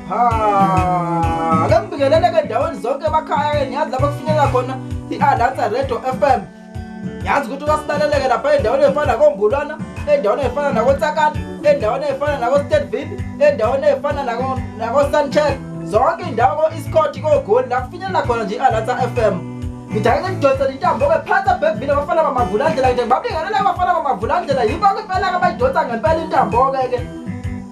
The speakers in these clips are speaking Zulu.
Ake ngibingelele-ke endaweni zonke emakhaya-ke ngiyazi lapho kufinyelela khona i-Alanza Radio FM. Ngiyazi ukuthi uyasilaleleke lapha endaweni ey'fana nakoMbulwana, endaweni ey'fana nakoTsakani, endaweni ey'fana nakoStateville, endaweni ey'fana nako-Sunshine. Zonke iy'ndawo ko-Eastcourt, koGoli la kufinyelela khona nje i-Alanza FM. Ngidake ngidonsele intambo-ke phansi eBhekville abafana bamavulandlela nje ngibabingelele abafana bamavulandlela yikho-ke impela-ke bayidonsa ngempela intambo-ke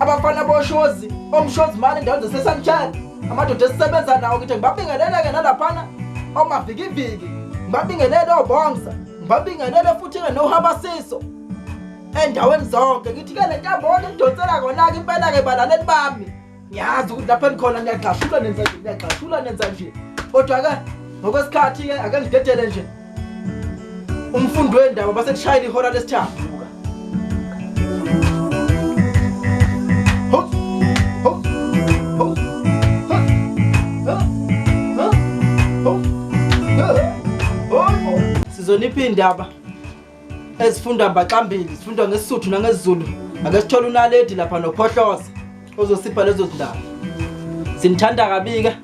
abafana boshozi omshozi mali endaweni zaseSunshine amadoda esisebenza nawo ngithi ngibabingelele-ke nalaphana omavikiviki ngibabingelele obongsa ngibabingelele futhi-ke nohabasiso endaweni zonke ngithi-ke le ntambo-ke ngidonsela kona-ke impela-ke balaleli bami ngiyazi ukuthi lapho engikhona ngiyaxhashula nenza nje kodwa-ke ngokwesikhathi-ke ake ngidedele nje umfundi wendaba basekushayela ihora lesithathu. Sizonipha indaba ezifunda mbaxambili, sifunda ngeSuthu nangeSizulu. Ake sithole unaledi lapha nophohloza ozosipha lezo zindaba. Sinithanda kabi-ke.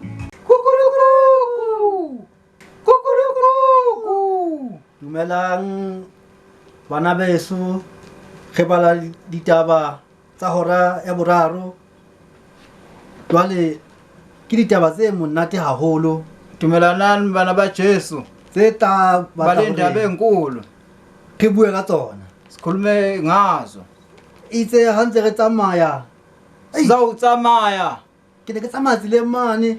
Dumelang bana beso, ge bala ditaba tsa hora ya boraro. Jwale ke ditaba tse monate haholo. Dumelanang bana ba Jesu. Tse tla Bale ndaba enkulu. Ke bue ka tsona. Sikhulume ngazo. Itse ha ntse re tsamaya. Sizawutsamaya. Ke ne ke tsamaya tseleng mane.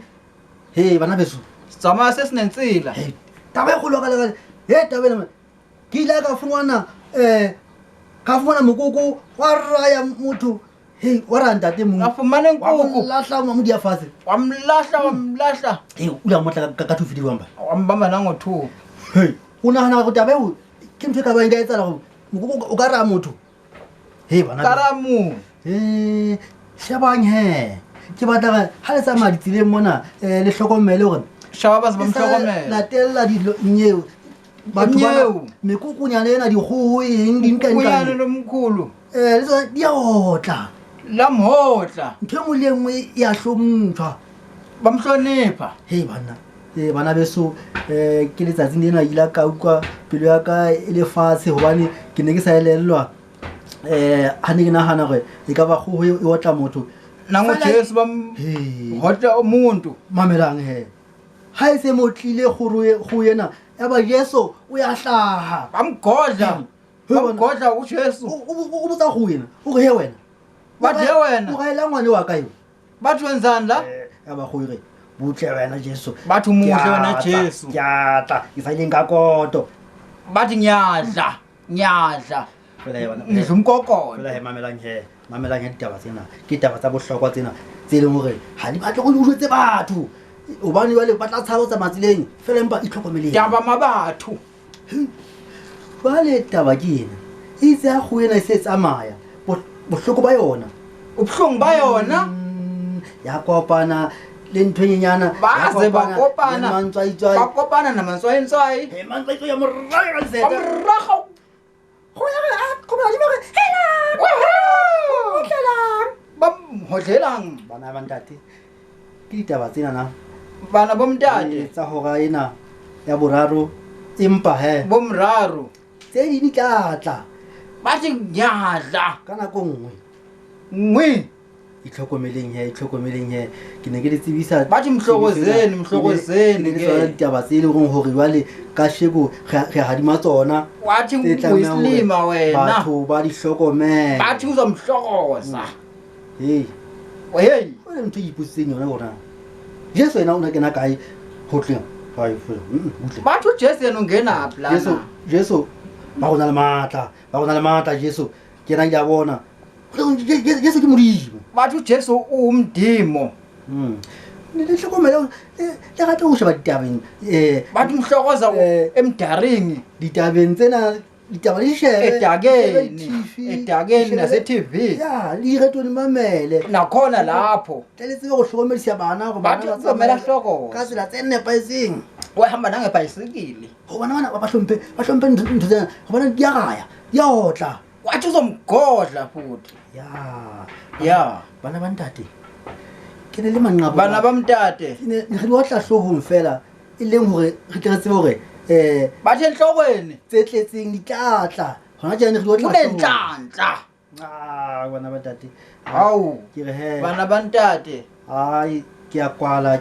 Hey bana beso. Tsamaya sesinensila. Hey, taba e kgolo ka le he taba ena. Ke ile ka fumana mokoko wa raya motho. Hey, wa ranta te mo. Ngafumana nkoko. Lahla mo dia fase. Wamlahla. Hey, ula motla ka thufidi wamba. Wambamba nango-2. Hey, una hana go taba e ke ntse ka ba nka etsa go mokoko o ka ra motho. Hey bana. Karamu. Shabang he. Ke batla ha le tsamaya ditseleng mona le hlokomele hore Shaba ba mhlokomela. Latella di nyeo. Batho ba mekukunyana ena di kgoho eng di nka Kuyane lomkhulu. le tsona di a hotla. Lamhotla. Ntho e nngwe le nngwe e a hlomphwa. Bamhlonipha. Hey bana beso ke letsatsi lena ile ka utlwa pelo ya ka e le fatshe hobane ke ne ke sa elellwa ha ne ke nahana gore e ka ba kgoho e otla motho. Nango Jesu bam hotla umuntu. Mamelang he. Ha e se motlile go yena ya ba Jesu o ya hlaha. Bamgodla. Bamgodla uJesu. O botsa go yena o re he wena. Bathe wena. O ga ela ngwane wa ka yo. Batho wenzani la? Ya ba go re butle wena Jesu. Batho muhle wena Jesu. Ya tla ifanye ngakoto. Bathi nyadla. Fela yona. Ngidla umkokolo. Fela he mamelang he ditaba tsena. Ke taba tsa bohlokwa tsena tse leng hore ha di batle go utlwetse batho. Obane wale batla tshabo tsa matsileng fela empa itlhokomeleng. Taba mabatho. Bale taba ke ena. Itse a go ena se tsamaya. Bohloko ba yona. Ubuhlungu ba yona. Ya kopana le ntwenyenyana baze bakopana mantswaitswai bakopana namantswaitswai mantswaitswai ya morraga ka seta morraga go ya go ba di ba hela bam hotelang bana ba ntate ke ditaba tsena na bana bomtate tsa hora ena ya boraro empa he bomraro tse di tlatla ba di nyadla kana go ngwe itlhokomeleng he ke ne ke le tsebisa ba di mhlogozeni ke ditaba tse le hore jwale ka shebo re hadima tsona wathi uyislima wena batho ba di hlokomela bathi uzomhlokoza hey o ntse iputseng yona bona Jesu ena una kena kae hotleng hai fela batho Jesu ena ngena plana Jesu ba gona le matla Jesu ke na ya bona Jesu ke modimo batho Jesu umdimo le hlokomela le rata go sheba ditabeng bathi mhlokoza emdaringi ditabeng tsena ditaba di shebe edakeni nase-TV ya le ireto le mamele nakhona lapho tle tsebe go hlokomelisa bana go bana tsamela hloko ka tsela tse nepaetseng o hamba nangebhayisikili go bana ba hlomphe ntho tsena go bana di a gaya di a otla wathi uzomgodla futhi ya bana ba ntate ke ne le manqaba bana ba mtate ne re di watla hlohong fela e leng hore re tle re tsebe hore bathe enhlokweni tse tletseng di tlatla hona tjena re di watla kunenhlanhla bana ba tate hawu ke re he bana ba ntate ai ke a kwala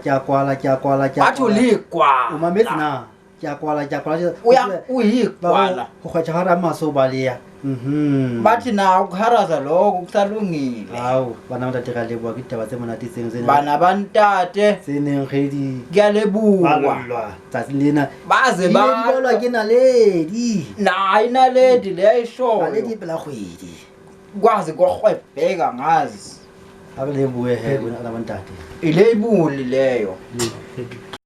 batho ligwa umametse na ke a kwala uyikwala go khwatsha ga ramaso ba leya bathi na ukuharaza lokho kusalungile hawu bana ba tate ga leboa ke taba tse monate tseng bana ba ntate tse neng ge di kuyalebuwa tsatsi lena baze balwa ke naledi nayi naledi leyayishoyo naledi pela kgwedi kwazi kohwebheka ngazi akulebue he bana ba ntate ilebuli leyo